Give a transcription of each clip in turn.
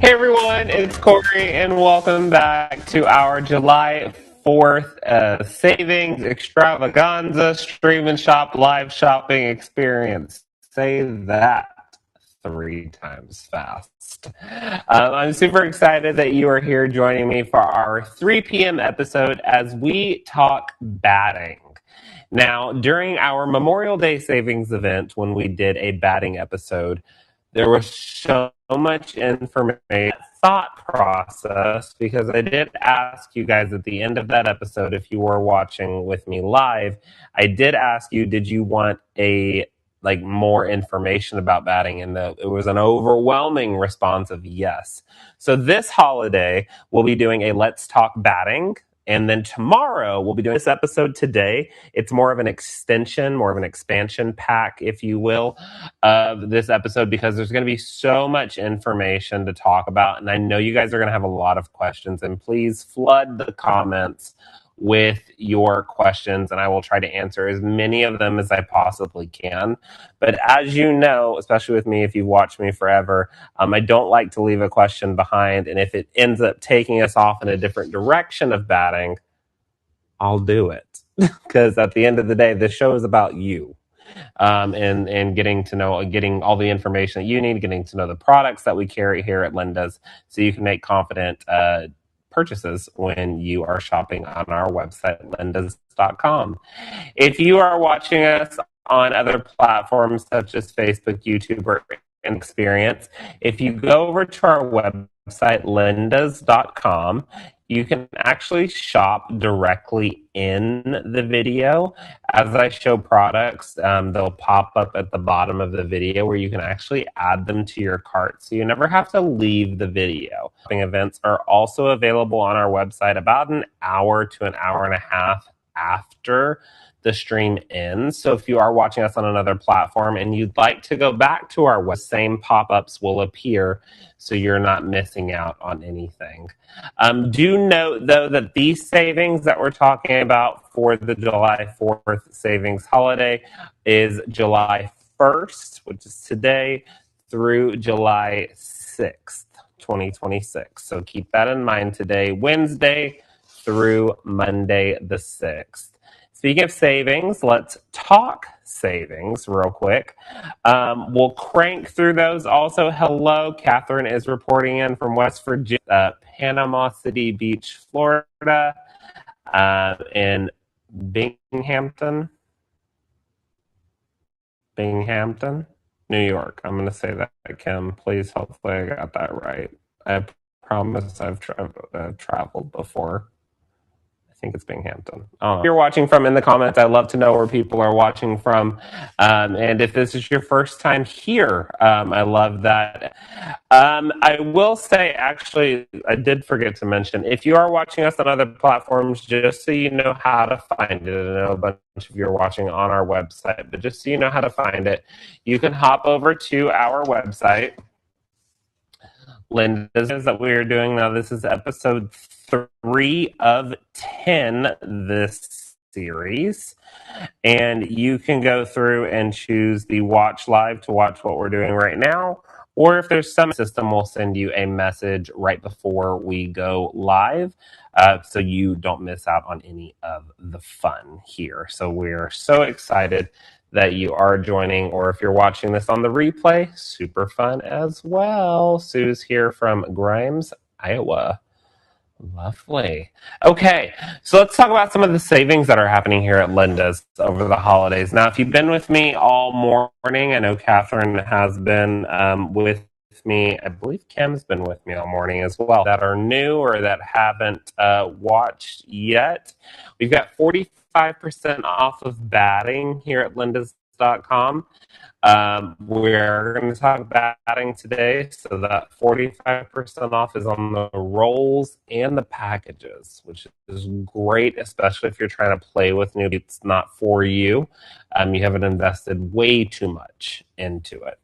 Hey everyone, it's Corey, and welcome back to our July 4th savings extravaganza stream and shop live shopping experience. Say that 3 times fast. I'm super excited that you are here joining me for our 3 p.m. episode as we talk batting. Now, during our Memorial Day savings event, when we did a batting episode, there was so much information, thought process, because I did ask you guys at the end of that episode, if you were watching with me live, I did ask you, did you want more information about batting? And it was an overwhelming response of yes. So this holiday, we'll be doing a Let's Talk Batting. And then tomorrow, we'll be doing this episode today. It's more of an extension, more of an expansion pack, if you will, of this episode, because there's going to be so much information to talk about. And I know you guys are going to have a lot of questions. And please flood the comments with your questions, and I will try to answer as many of them as I possibly can. But as you know, especially with me, if you've watched me forever, I don't like to leave a question behind. And if it ends up taking us off in a different direction of batting, I'll do it. Because at the end of the day, this show is about you. And getting to know, getting all the information that you need, getting to know the products that we carry here at Linda's, so you can make confident purchases when you are shopping on our website, lindas.com. If you are watching us on other platforms such as Facebook, YouTube, or Experience, if you go over to our website, lindas.com, you can actually shop directly in the video. As I show products, they'll pop up at the bottom of the video where you can actually add them to your cart, so you never have to leave the video. Shopping events are also available on our website about an hour to an hour and a half after the stream ends. So if you are watching us on another platform and you'd like to go back to our web, same pop-ups will appear, so you're not missing out on anything. Do note, though, that these savings that we're talking about for the July 4th savings holiday is July 1st, which is today, through July 6th, 2026. So keep that in mind today, Wednesday through Monday the 6th. Speaking of savings, let's talk savings real quick. We'll crank through those. Also, hello, Catherine is reporting in from West Virginia, Panama City Beach, Florida, in Binghamton, New York. I'm going to say that, Kim. Please, hopefully I got that right. I promise I've traveled before. I think it's Binghamton. If you're watching from in the comments, I'd love to know where people are watching from. And if this is your first time here, I love that. I will say, actually, I did forget to mention, if you are watching us on other platforms, just so you know how to find it, I know a bunch of you are watching on our website, but just so you know how to find it, you can hop over to our website. Linda's that we are doing now. This is episode 3 of 10 this series. And you can go through and choose the watch live to watch what we're doing right now. Or if there's some system, we'll send you a message right before we go live, so you don't miss out on any of the fun here. So we're so excited that you are joining, or if you're watching this on the replay, super fun as well. Sue's here from Grimes, Iowa. Lovely. Okay, so let's talk about some of the savings that are happening here at Linda's over the holidays. Now, if you've been with me all morning, I know Catherine has been with me. I believe Kim's been with me all morning as well. That are new or that haven't watched yet, we've got 45% off of batting here at lindas.com. We're going to talk batting today, so that 45% off is on the rolls and the packages, which is great, especially if you're trying to play with new. It's not for you. You haven't invested way too much into it.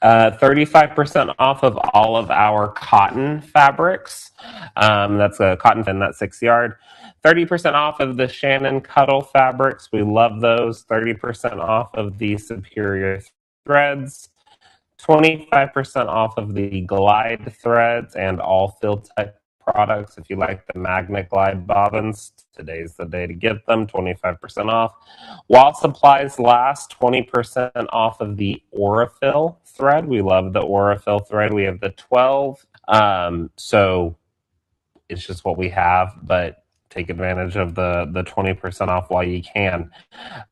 35% off of all of our cotton fabrics. That's a cotton fin, that's 6 yard. 30% off of the Shannon Cuddle fabrics. We love those. 30% off of the Superior threads. 25% off of the Glide threads and all field type products. If you like the Magna Glide bobbins, today's the day to get them. 25% off. While supplies last, 20% off of the Aurifil thread. We love the Aurifil thread. We have the 12. So it's just what we have, but take advantage of the 20% off while you can.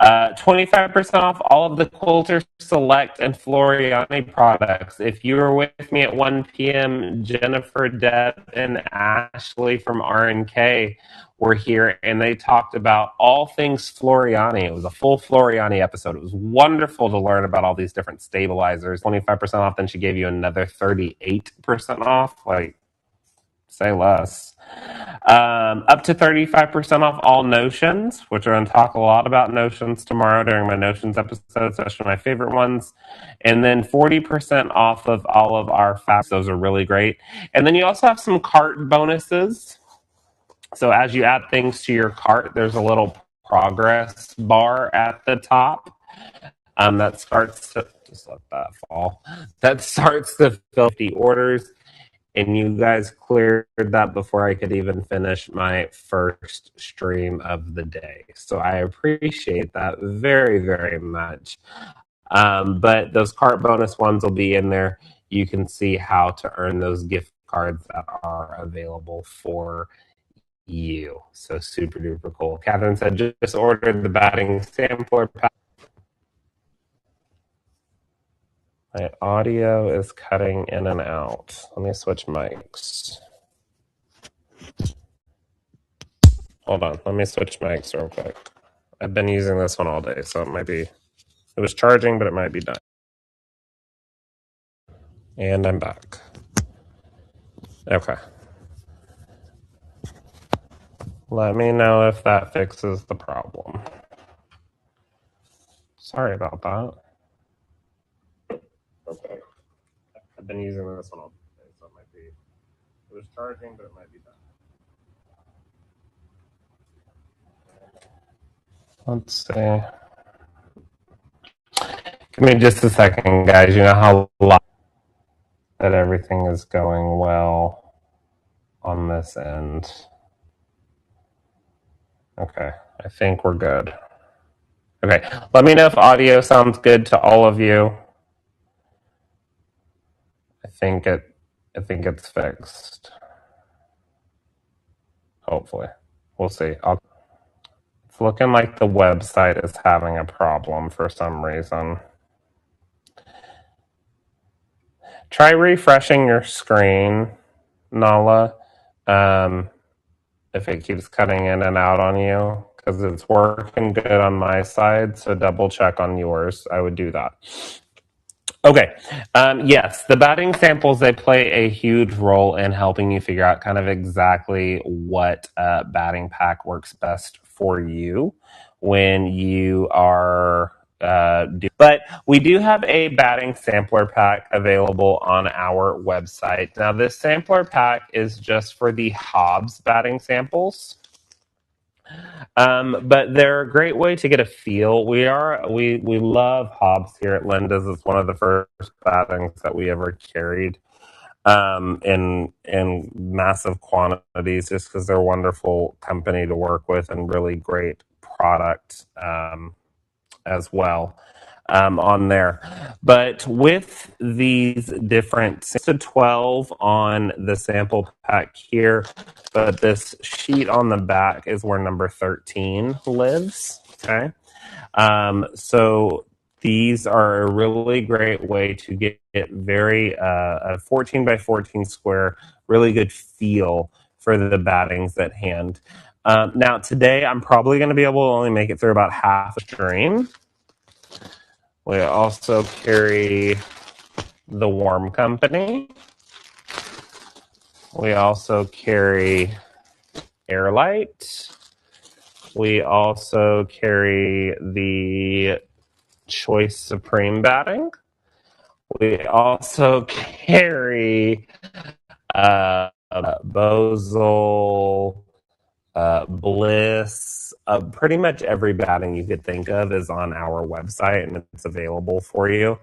25% off all of the Quilter Select and Floriani products. If you were with me at 1 p.m., Jennifer, Deb, and Ashley from R&K were here, and they talked about all things Floriani. It was a full Floriani episode. It was wonderful to learn about all these different stabilizers. 25% off, then she gave you another 38% off. Like, say less. Up to 35% off all Notions, which we're going to talk a lot about Notions tomorrow during my Notions episode, especially my favorite ones. And then 40% off of all of our fabrics. Those are really great. And then you also have some cart bonuses. So as you add things to your cart, there's a little progress bar at the top that starts to, just let that fall, that starts to fill 50 orders. And you guys cleared that before I could even finish my first stream of the day. So I appreciate that very, very much. But those cart bonus ones will be in there. You can see how to earn those gift cards that are available for you. So super duper cool. Catherine said, just ordered the batting sampler pack. My audio is cutting in and out. Let me switch mics. Hold on. Let me switch mics real quick. I've been using this one all day, so it might be... It was charging, but it might be done. And I'm back. Okay. Let me know if that fixes the problem. Sorry about that. Okay. I've been using this one all day, so it might be... It was charging, but it might be done. Let's see. Give me just a second, guys. You know how that everything is going well on this end. Okay, I think we're good. Okay, let me know if audio sounds good to all of you. I think it's fixed. Hopefully, we'll see. It's looking like the website is having a problem for some reason. Try refreshing your screen, Nala, if it keeps cutting in and out on you, because it's working good on my side, so double check on yours. I would do that. Okay, yes, the batting samples, they play a huge role in helping you figure out kind of exactly what batting pack works best for you when you are but we do have a batting sampler pack available on our website. Now, this sampler pack is just for the Hobbs batting samples. But they're a great way to get a feel. We love Hobbs here at Linda's. It's one of the first battings that we ever carried in massive quantities, just because they're a wonderful company to work with and really great product as well on there. But with these different 6 to 12 on the sample pack here, but this sheet on the back is where number 13 lives. Okay. So these are a really great way to get very a 14 by 14 square, really good feel for the battings at hand. Now today I'm probably going to be able to only make it through about half a stream. We also carry the Warm Company. We also carry Airlight. We also carry the Choice Supreme batting. We also carry Bosel, Bliss. Pretty much every batting you could think of is on our website, and it's available for you.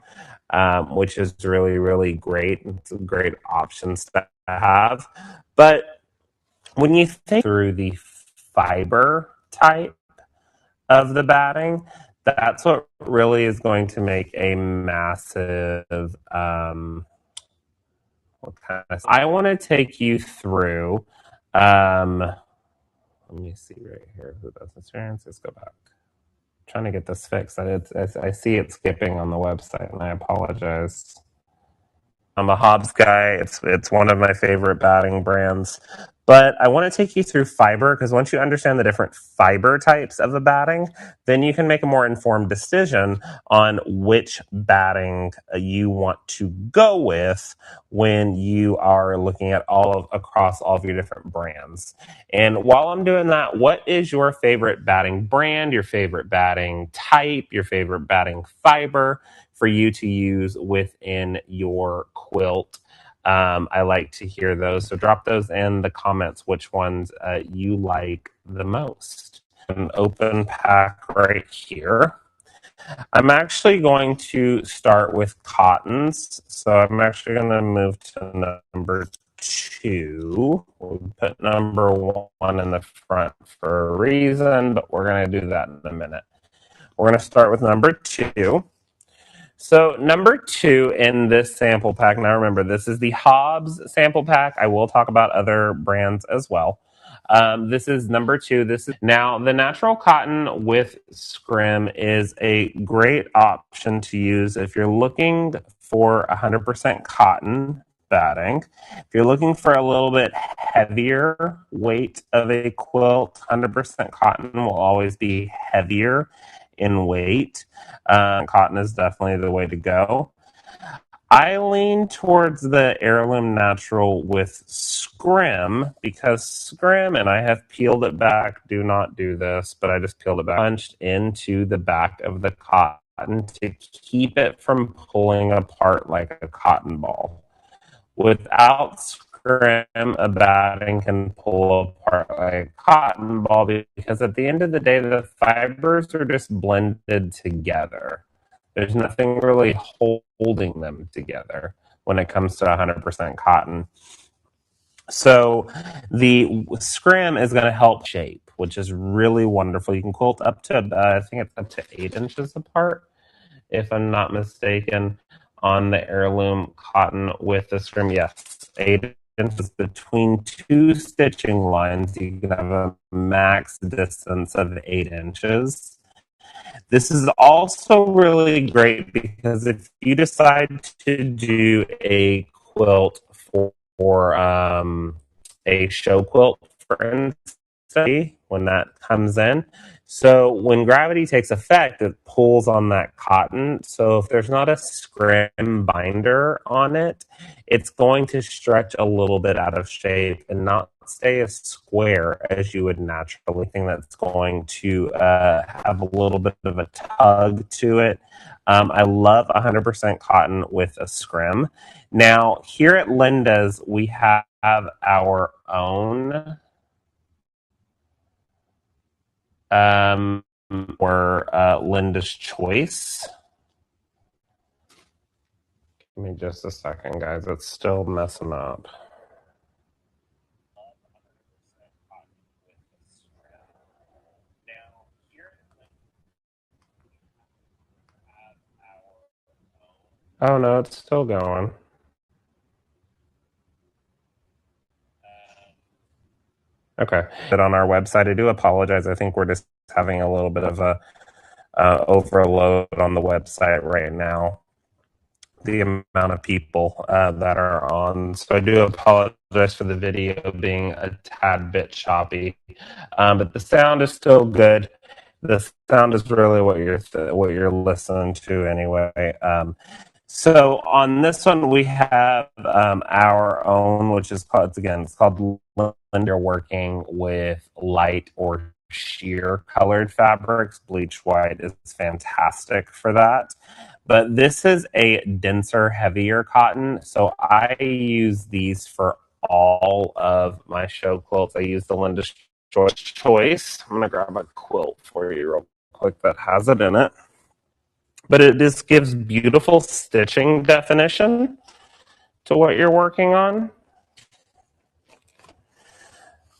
which is really, really great. It's a great options to have. But when you think through the fiber type of the batting, that's what really is going to make a massive I want to take you through let me see right here who does experience. Let's go back. I'm trying to get this fixed. I see it skipping on the website and I apologize. I'm a Hobbs guy. It's one of my favorite batting brands. But I want to take you through fiber because once you understand the different fiber types of the batting, then you can make a more informed decision on which batting you want to go with when you are looking at across all of your different brands. And while I'm doing that, what is your favorite batting brand, your favorite batting type, your favorite batting fiber for you to use within your quilt? I like to hear those. So drop those in the comments, which ones you like the most. An open pack right here. I'm actually going to start with cottons. So I'm actually going to move to number 2. We'll put number 1 in the front for a reason, but we're going to do that in a minute. We're going to start with number 2. So number 2 in this sample pack, now remember, this is the Hobbs sample pack. I will talk about other brands as well. This is number 2. Now the natural cotton with scrim is a great option to use if you're looking for 100% cotton batting. If you're looking for a little bit heavier weight of a quilt, 100% cotton will always be heavier in weight. Cotton is definitely the way to go. I lean towards the heirloom natural with scrim because scrim, and I have peeled it back, do not do this, but I just peeled it back, punched into the back of the cotton to keep it from pulling apart like a cotton ball. Without scrim, a batting can pull apart like a cotton ball because at the end of the day, the fibers are just blended together. There's nothing really holding them together when it comes to 100% cotton. So the scrim is going to help shape, which is really wonderful. You can quilt up to, I think it's up to 8 inches apart, if I'm not mistaken, on the heirloom cotton with the scrim. Yes, 8 inches between 2 stitching lines. You can have a max distance of 8 inches. This is also really great because if you decide to do a quilt for a show quilt, for instance, when that comes in. So when gravity takes effect, it pulls on that cotton. So if there's not a scrim binder on it, it's going to stretch a little bit out of shape and not stay as square as you would naturally think. That's going to have a little bit of a tug to it. I love 100% cotton with a scrim. Now, here at Linda's, we have our own or Linda's Choice. Give me just a second, guys. It's still messing up. Oh no, it's still going. Okay, but on our website, I do apologize. I think we're just having a little bit of a overload on the website right now. The amount of people that are on. So I do apologize for the video being a tad bit choppy, but the sound is still good. The sound is really what you're listening to anyway. So on this one, we have our own, which is called, again, it's called Linder, working with light or sheer colored fabrics. Bleach white is fantastic for that. But this is a denser, heavier cotton. So I use these for all of my show quilts. I use the Linda Choice. I'm going to grab a quilt for you real quick that has it in it. but it just gives beautiful stitching definition to what you're working on.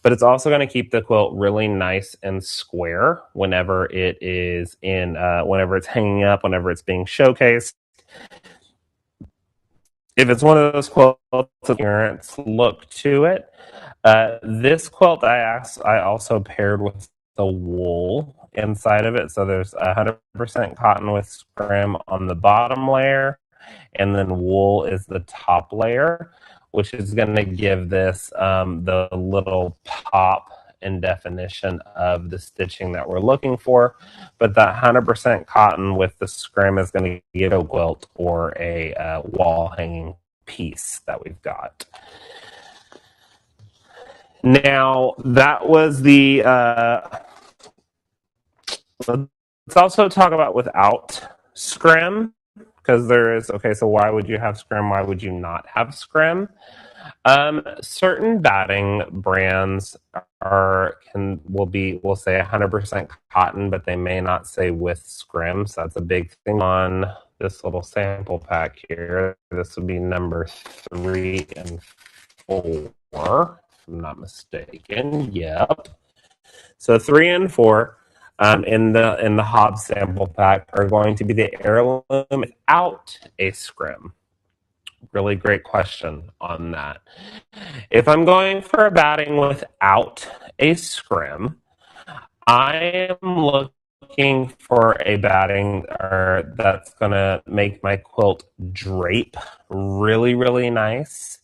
But it's also going to keep the quilt really nice and square whenever it is whenever it's hanging up, whenever it's being showcased. If it's one of those quilts with appearance look to it, this quilt I also paired with the wool inside of it. So there's 100% cotton with scrim on the bottom layer, and then wool is the top layer, which is going to give this the little pop and definition of the stitching that we're looking for. But that 100% cotton with the scrim is going to give a quilt or a wall hanging piece that we've got. Now, that was the let's also talk about without scrim, because there is, okay, so why would you have scrim? Why would you not have scrim? Certain batting brands will say 100% cotton, but they may not say with scrim. So that's a big thing on this little sample pack here. This would be number 3 and 4, if I'm not mistaken. Yep. So 3 and 4 in the Hobbs sample pack are going to be the heirloom without a scrim. Really great question on that. If I'm going for a batting without a scrim, I am looking for a batting that's going to make my quilt drape really, really nice.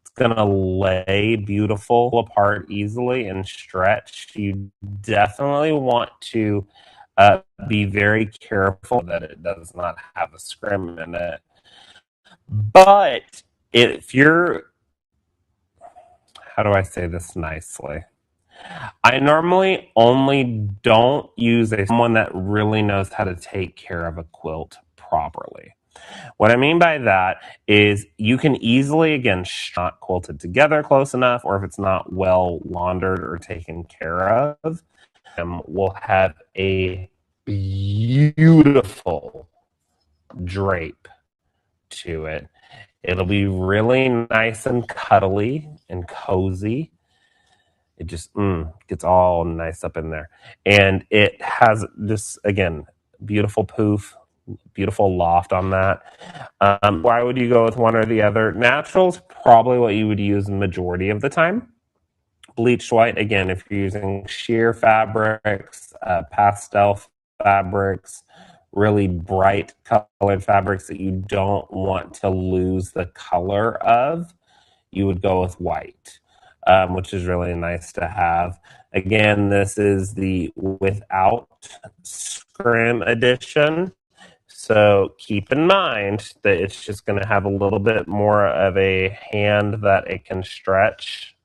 It's going to lay beautiful apart easily and stretch. You definitely want to be very careful that it does not have a scrim in it. But if you're, how do I say this nicely? I normally only don't use someone that really knows how to take care of a quilt properly. What I mean by that is you can easily, again, not quilt it together close enough, or if it's not well laundered or taken care of, we'll have a beautiful drape to it. It'll be really nice and cuddly and cozy. It just gets all nice up in there. And it has this, again, beautiful poof, beautiful loft on that. Why would you go with one or the other? Natural's probably what you would use the majority of the time. Bleached white, again, if you're using sheer fabrics, pastel fabrics, really bright colored fabrics that you don't want to lose the color of, you would go with white, which is really nice to have. Again, this is the without scrim edition. So keep in mind that it's just going to have a little bit more of a hand that it can stretch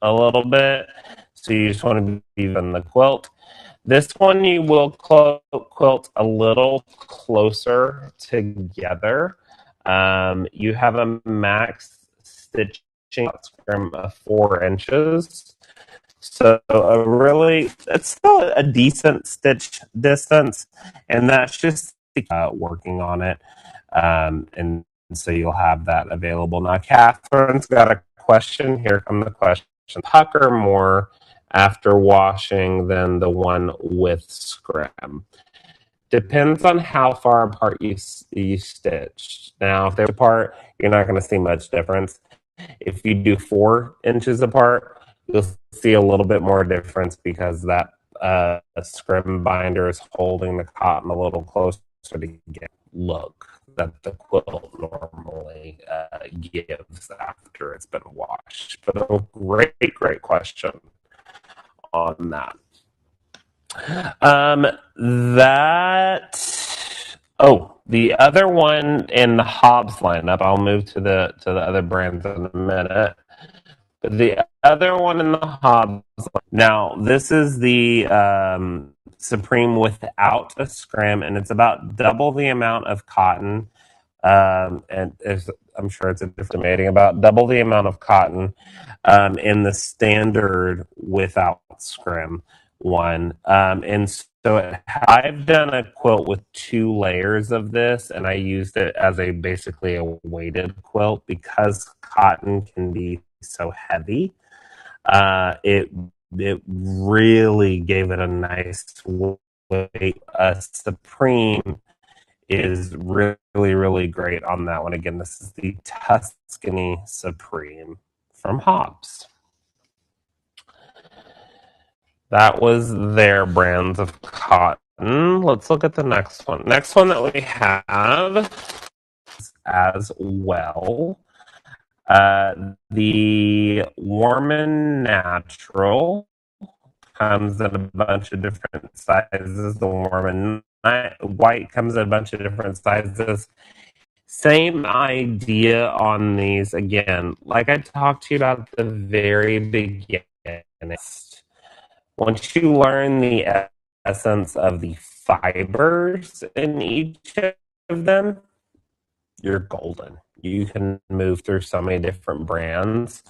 a little bit. So you just want to be in the quilt. This one you will quilt a little closer together. You have a max stitching scrim of 4 inches. So it's still a decent stitch distance, and that's just working on it. And so you'll have that available. Now, Catherine's got a question. Here come the question. Pucker more after washing than the one with scrim? Depends on how far apart you stitch. Now, if they're apart, you're not going to see much difference. If you do 4 inches apart, you'll see a little bit more difference because that scrim binder is holding the cotton a little closer to get look that the quilt normally gives after it's been washed. But a great question on that. The other one in the Hobbs lineup, I'll move to the other brands in a minute. But the other one in the Hobbs, now this is the Supreme without a scrim, and it's about double the amount of cotton. And I'm sure it's estimating about double the amount of cotton in the standard without scrim one. And I've done a quilt with 2 layers of this, and I used it as basically a weighted quilt because cotton can be so heavy. It really gave it a nice weight. Supreme is really great on that one. Again, this is the Tuscany Supreme from Hobbs. That was their brands of cotton. Let's look at the next one. Next one that we have as well. The Warm and Natural comes in a bunch of different sizes. The Warm and White comes in a bunch of different sizes. Same idea on these. Again, like I talked to you about at the very beginning. Once you learn the essence of the fibers in each of them, you're golden. You can move through so many different brands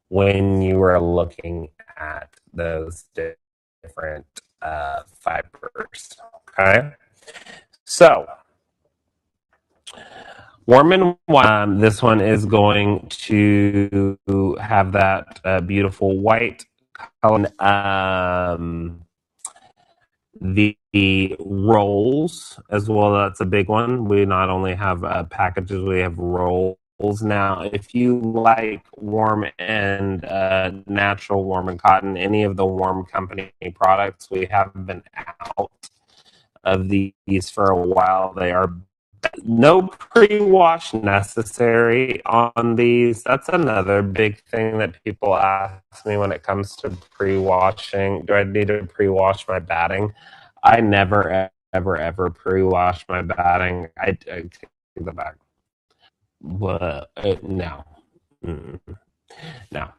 when you are looking at those different fibers. Okay, so Warm and White. This one is going to have that beautiful white color. The rolls as well. That's a big one. We not only have packages, we have rolls now. If you like Warm and Natural, Warm and Cotton, any of the Warm Company products, we have been out of these for a while. They are no pre-wash necessary on these. That's another big thing that people ask me when it comes to pre-washing. Do I need to pre-wash my batting? I never, ever pre-wash my batting. I take the back. But no. Mm. No.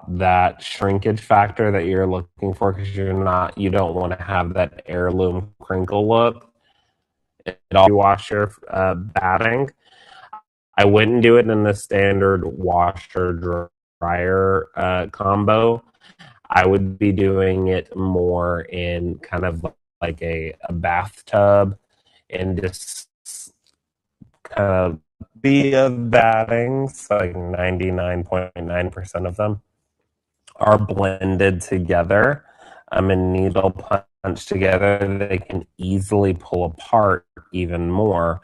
That shrinkage factor that you're looking for, because you don't want to have that heirloom crinkle look. It all wash your batting. I wouldn't do it in the standard washer dryer combo. I would be doing it more in kind of like a bathtub and just kind of be of battings, like 99.9% of them are blended together and needle punch together. They can easily pull apart even more.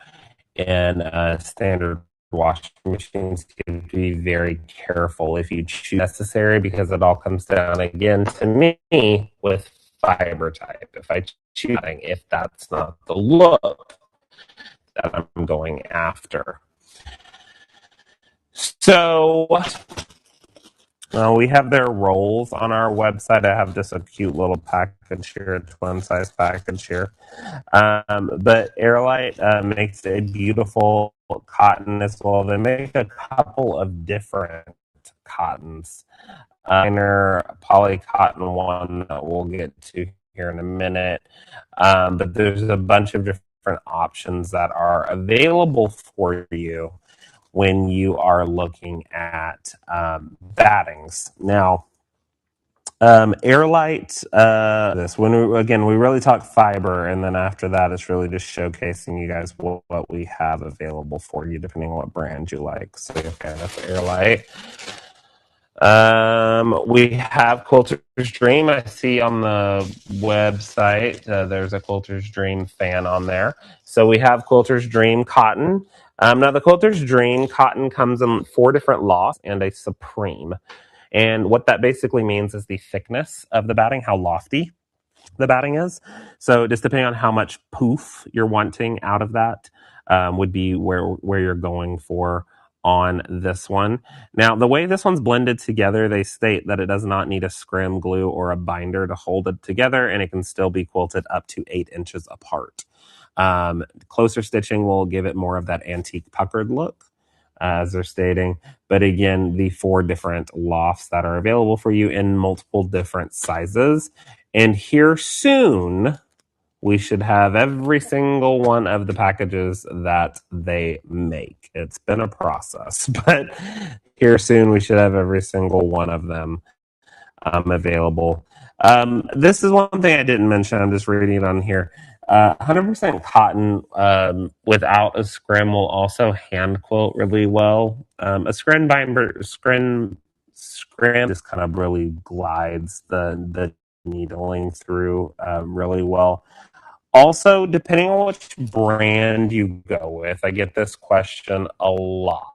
And standard washing machines can be very careful if you choose necessary, because it all comes down again to me with fiber type. If I choose, if that's not the look that I'm going after. So we have their rolls on our website. I have just a cute little package here, a twin size package here. But Airlight makes a beautiful cotton as well. They make a couple of different cottons. Inner poly cotton one that we'll get to here in a minute. But there's a bunch of different options that are available for you when you are looking at battings. Now, Airlight, this when we really talk fiber, and then after that, it's really just showcasing you guys what we have available for you, depending on what brand you like. So, okay, that's Airlight. We have Quilter's Dream. I see on the website there's a Quilter's Dream fan on there. So we have Quilter's Dream Cotton. Now the Quilter's Dream Cotton comes in 4 different lofts and a Supreme. And what that basically means is the thickness of the batting, how lofty the batting is. So just depending on how much poof you're wanting out of that would be where you're going for on this one. Now, the way this one's blended together, they state that it does not need a scrim glue or a binder to hold it together, and it can still be quilted up to 8 inches apart. Closer stitching will give it more of that antique puckered look, as they're stating. But again, the 4 different lofts that are available for you in multiple different sizes. And here soon, we should have every single one of the packages that they make. It's been a process, but here soon we should have every single one of them available. This is one thing I didn't mention. I'm just reading it on here. 100% cotton without a scrim will also hand quilt really well. A scrim just kind of really glides the needling through really well. Also, depending on which brand you go with, I get this question a lot.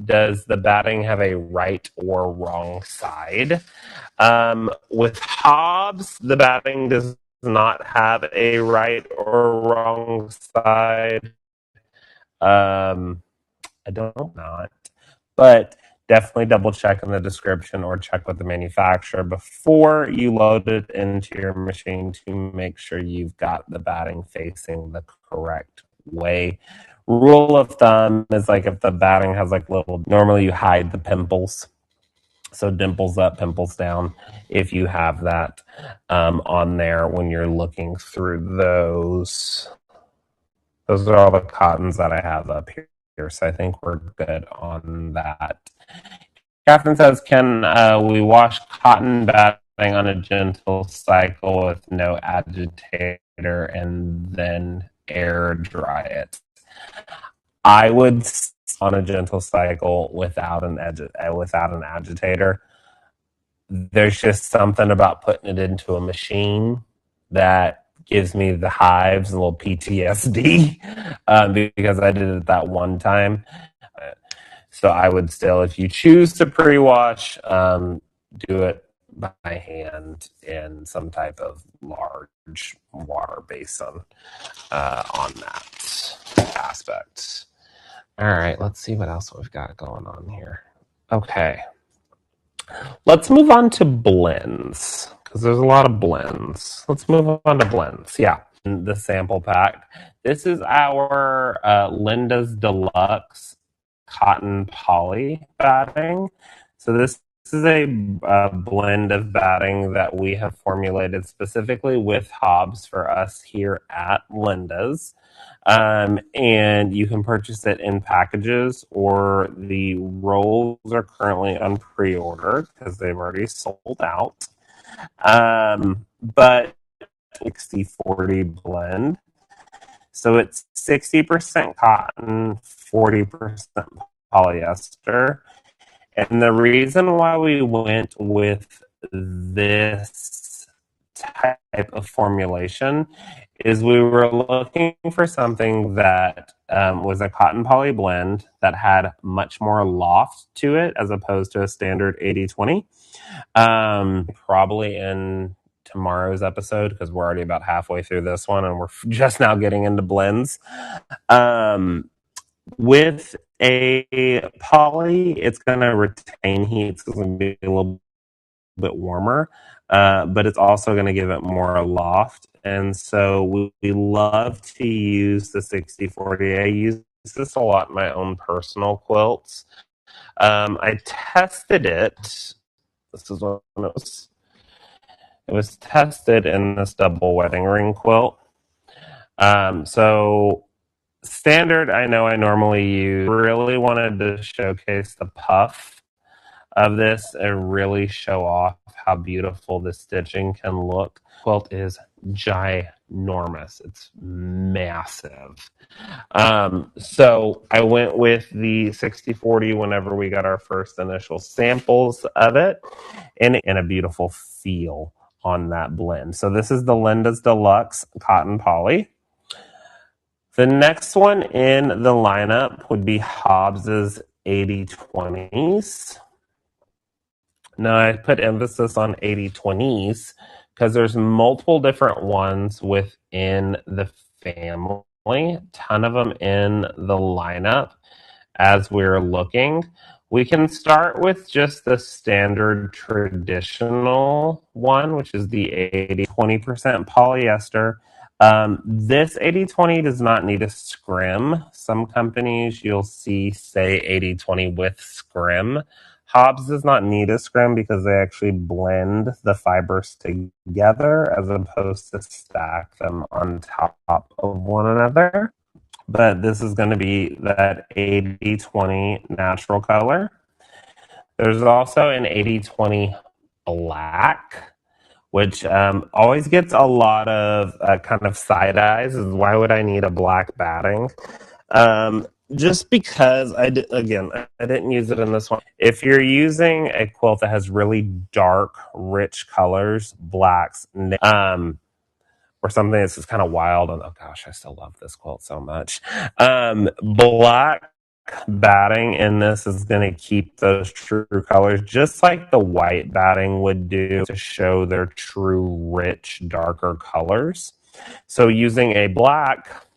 Does the batting have a right or wrong side? With Hobbs, the batting does not have a right or wrong side. I don't not, but definitely double check in the description or check with the manufacturer before you load it into your machine to make sure you've got the batting facing the correct way. Rule of thumb is like if the batting has like little, normally you hide the pimples. So dimples up, pimples down, if you have that on there when you're looking through those. Those are all the cottons that I have up here. So I think we're good on that. Catherine says, can we wash cotton batting on a gentle cycle with no agitator and then air dry it? I would on a gentle cycle without an agitator. There's just something about putting it into a machine that gives me the hives, a little PTSD, because I did it that one time. So I would still, if you choose to pre-wash, do it by hand in some type of large water basin on that aspect. All right, let's see what else we've got going on here. Okay. Let's move on to blends because there's a lot of blends. Let's move on to blends. Yeah, the sample pack. This is our Linda's Deluxe Cotton Poly batting. So this is a blend of batting that we have formulated specifically with Hobbs for us here at Linda's. And you can purchase it in packages, or the rolls are currently on pre-order because they've already sold out. But 60-40 blend. So it's 60% cotton, 40% polyester. And the reason why we went with this type of formulation is we were looking for something that was a cotton poly blend that had much more loft to it as opposed to a standard 80-20. Probably in tomorrow's episode, because we're already about halfway through this one and we're just now getting into blends. With a poly, it's going to retain heat. It's going to be a little bit warmer, but it's also going to give it more loft. And so we love to use the 60-40. I use this a lot in my own personal quilts. I tested it. This is when it was tested in this double wedding ring quilt. So standard, I know I normally use. Really wanted to showcase the puff of this and really show off how beautiful the stitching can look. Quilt is ginormous. It's massive. So I went with the 60-40 whenever we got our first initial samples of it, and a beautiful feel on that blend. So this is the Linda's Deluxe Cotton Poly. The next one in the lineup would be Hobbs's 80-20s. Now, I put emphasis on 80-20s because there's multiple different ones within the family. A ton of them in the lineup as we're looking. We can start with just the standard traditional one, which is the 80-20% polyester. This 80-20 does not need a scrim. Some companies you'll see say 80-20 with scrim. Hobbs does not need a scrim because they actually blend the fibers together as opposed to stack them on top of one another. But this is going to be that 80-20 natural color. There's also an 80-20 black, which always gets a lot of kind of side eyes. Is why would I need a black batting? Just because I didn't use it in this one. If you're using a quilt that has really dark, rich colors, blacks, or something that's just kind of wild, and oh gosh, I still love this quilt so much. Black batting in this is going to keep those true colors just like the white batting would do to show their true rich darker colors. So using a black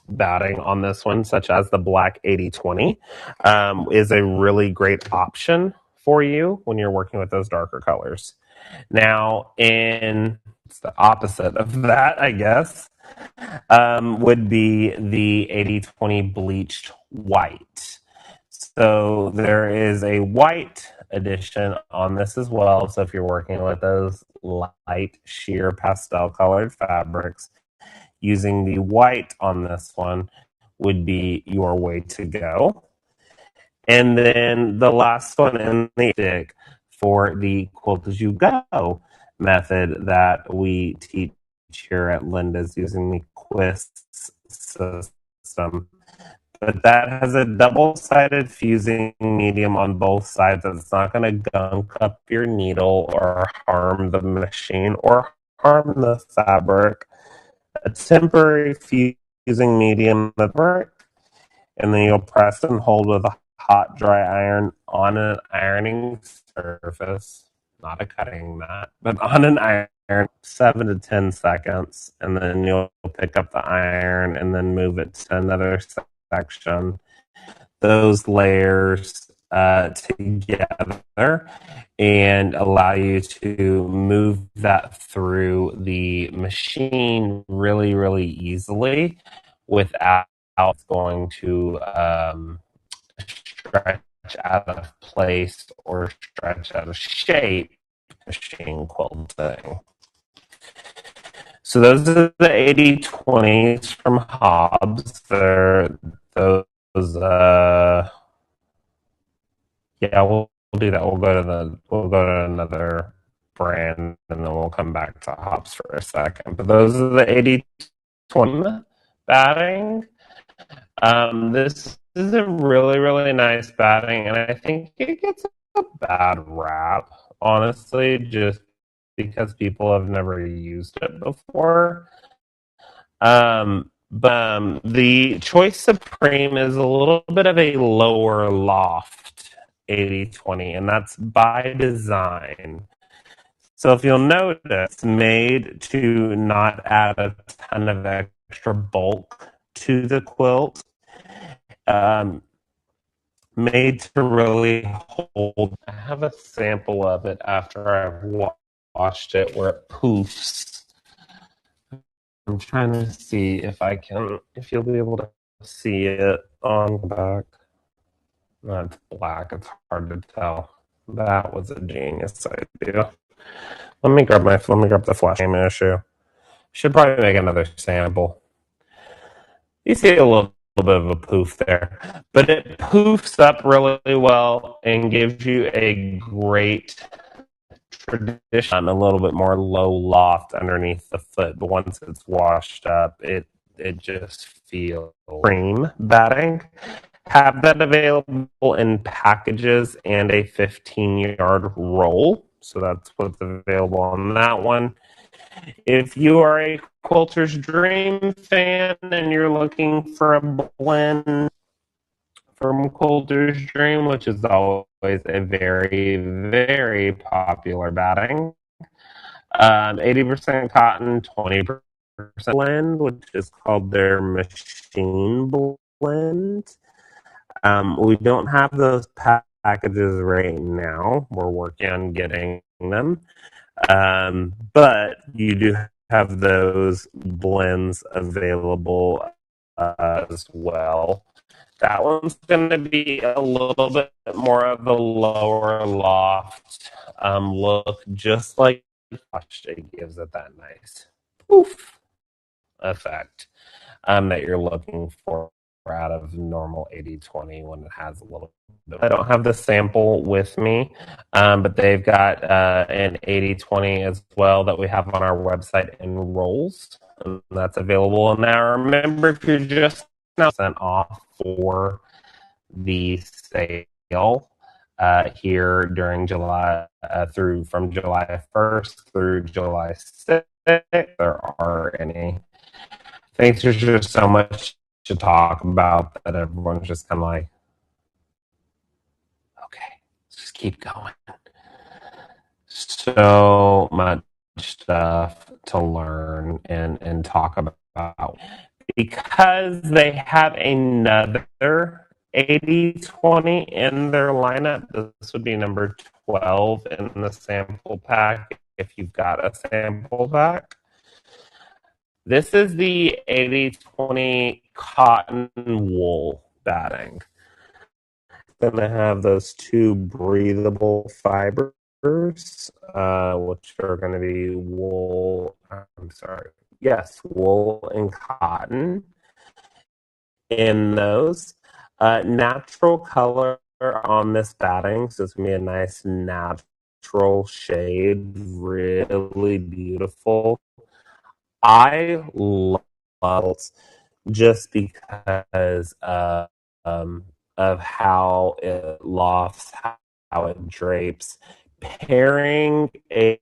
batting on this one, such as the black 8020, is a really great option for you when you're working with those darker colors. Now, it's the opposite of that, I guess, would be the 8020 bleached white. So there is a white edition on this as well. So if you're working with those light sheer pastel colored fabrics, using the white on this one would be your way to go. And then the last one in the stick for the quilt as you go method that we teach here at Linda's using the Quist system. But that has a double-sided fusing medium on both sides that's not going to gunk up your needle or harm the machine or harm the fabric. A temporary fusing medium that works, and then you'll press and hold with a hot dry iron on an ironing surface, not a cutting mat, but on an iron, 7 to 10 seconds, and then you'll pick up the iron and then move it to another section. Those layers together and allow you to move that through the machine really, really easily without going to stretch out of place or stretch out of shape machine quilting. So those are the 8020s from Hobbs. They're those yeah, we'll do that. We'll go to another brand and then we'll come back to Hobbs for a second. But those are the 8020 batting. This is a really, really nice batting, and I think it gets a bad rap, honestly, just because people have never used it before. But the Choice Supreme is a little bit of a lower loft 8020, and that's by design. So if you'll notice, it's made to not add a ton of extra bulk to the quilt. Made to really hold. I have a sample of it after I've washed it where it poofs. I'm trying to see if you'll be able to see it on the back. It's black, it's hard to tell. That was a genius idea. Let me grab the flash issue. Should probably make another sample. You see a little bit of a poof there, but it poofs up really well and gives you a great tradition, a little bit more low loft underneath the foot. But once it's washed up, it just feels cream batting. Have that available in packages and a 15-yard roll. So that's what's available on that one. If you are a Quilter's Dream fan and you're looking for a blend from Quilter's Dream, which is always a very, very popular batting, 80% cotton, 20% blend, which is called their machine blend. We don't have those packages right now. We're working on getting them. But you do have those blends available as well. That one's going to be a little bit more of a lower loft look, just like it gives it that nice poof effect that you're looking for. out of normal 80/20 when it has a little bit. I don't have the sample with me, but they've got an 80/20 as well that we have on our website in rolls, and that's available now. Remember, if you're just now sent off for the sale here during July from July 1st through July 6th, there are any. I think there's just so much to talk about that everyone's just kind of like, okay, let's just keep going. So much stuff to learn and talk about. Because they have another 80/20 in their lineup, this would be number 12 in the sample pack if you've got a sample pack. This is the 80/20 cotton wool batting. It's going to have those two breathable fibers, which are going to be wool. I'm sorry. Yes, wool and cotton in those. Natural color on this batting, so it's going to be a nice natural shade, really beautiful. I love just because of how it lofts, how it drapes. Pairing a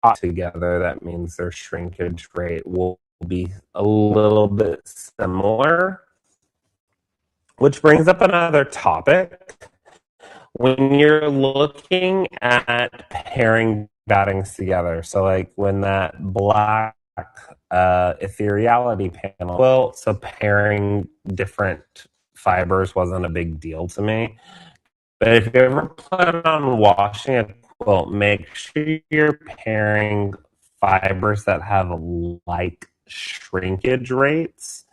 cot together, that means their shrinkage rate will be a little bit similar, which brings up another topic. When you're looking at pairing battings together, so like when that black ethereality panel, well, so pairing different fibers wasn't a big deal to me. But if you ever plan on washing a quilt, make sure you're pairing fibers that have like shrinkage rates.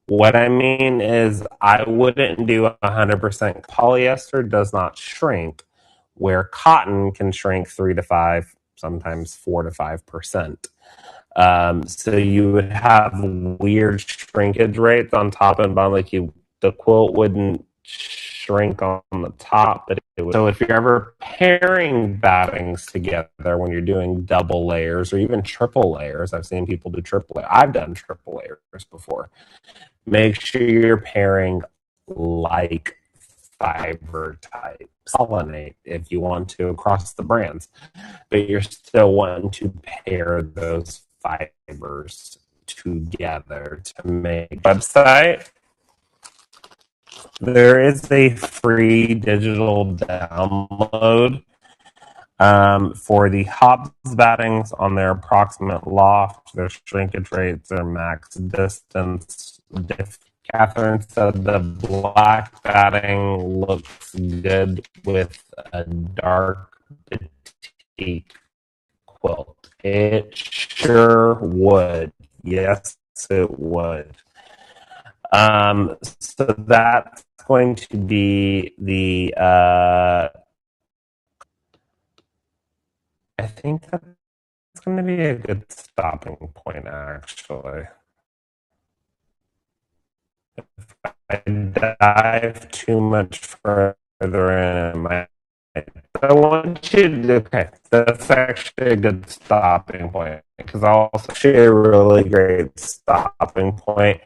What I mean is, I wouldn't do 100%. Polyester does not shrink, where cotton can shrink 3 to 5, sometimes 4 to 5%. So you would have weird shrinkage rates on top and bottom. Like the quilt wouldn't shrink on the top, but it would. So if you're ever pairing battings together when you're doing double layers or even triple layers, I've seen people do triple layers. I've done triple layers before. Make sure you're pairing like fiber types. Pollinate if you want to across the brands, but you're still wanting to pair those fibers together to make website. There is a free digital download for the Hobbs battings on their approximate loft, their shrinkage rates, their max distance. Catherine said the black batting looks good with a dark petite quilt. It sure would. Yes, it would. So that's going to be the I think that's going to be a good stopping point, actually. If I dive too much further in, I want you to, okay, that's actually a good stopping point because I'll also share a really great stopping point.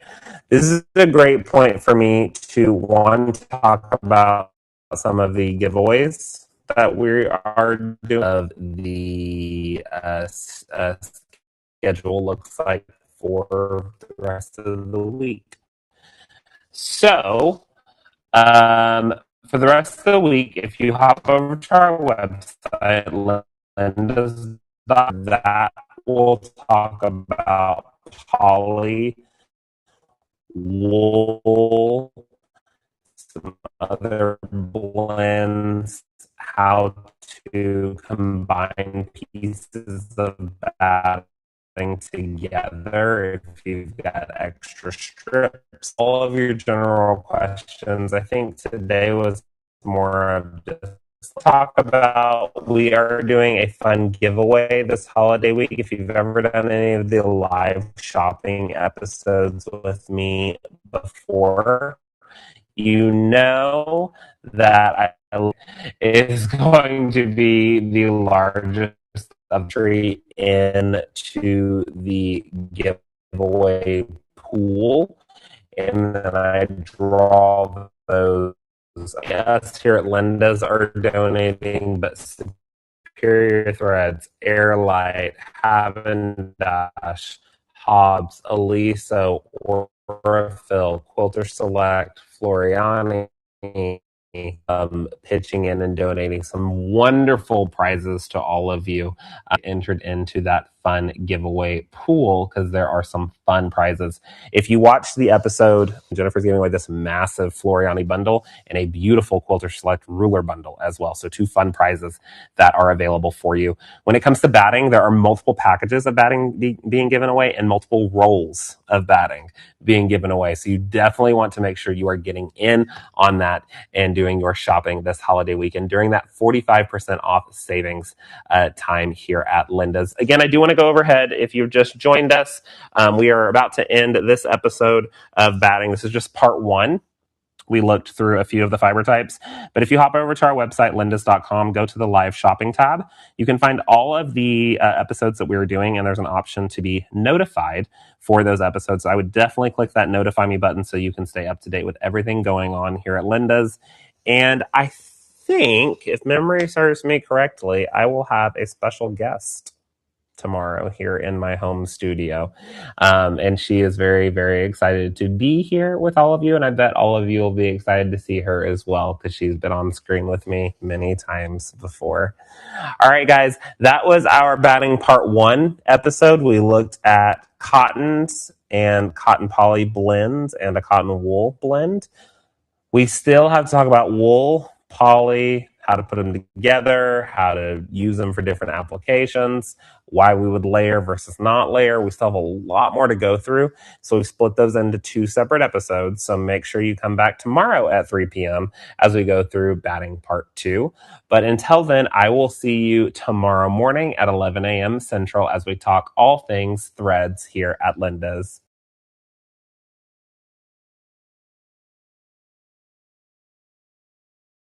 This is a great point for me to, one, talk about some of the giveaways that we are doing of the schedule looks like for the rest of the week. So, for the rest of the week, if you hop over to our website, Linda's, that will talk about poly, wool, some other blends, how to combine pieces of batting together if you've got extra strips. All of your general questions. I think today was more of just talk about, we are doing a fun giveaway this holiday week. If you've ever done any of the live shopping episodes with me before, you know that is going to be the largest entry into the giveaway pool, and then I draw those. Us here at Linda's are donating, but Superior Threads, Airlight, Havendash, Hobbs, Aliso, Orifil, Quilter Select, Floriani, pitching in and donating some wonderful prizes to all of you entered into that fun giveaway pool, because there are some fun prizes. If you watch the episode, Jennifer's giving away this massive Floriani bundle and a beautiful Quilter Select ruler bundle as well. So 2 fun prizes that are available for you. When it comes to batting, there are multiple packages of batting being given away and multiple rolls of batting being given away. So you definitely want to make sure you are getting in on that and doing your shopping this holiday weekend during that 45% off savings time here at Linda's. Again, I do want to go overhead. If you've just joined us, we are about to end this episode of batting. This is just part 1. We looked through a few of the fiber types. But if you hop over to our website, lindas.com, go to the live shopping tab, you can find all of the episodes that we were doing, and there's an option to be notified for those episodes. So I would definitely click that notify me button so you can stay up to date with everything going on here at Linda's. And I think, if memory serves me correctly, I will have a special guest tomorrow here in my home studio. And she is very, very excited to be here with all of you. And I bet all of you will be excited to see her as well, because she's been on screen with me many times before. All right, guys, that was our batting part 1 episode. We looked at cottons and cotton poly blends and a cotton wool blend. We still have to talk about wool, poly, how to put them together, how to use them for different applications, why we would layer versus not layer. We still have a lot more to go through. So we've split those into 2 separate episodes. So make sure you come back tomorrow at 3 p.m. as we go through batting part 2. But until then, I will see you tomorrow morning at 11 a.m. Central as we talk all things threads here at Linda's.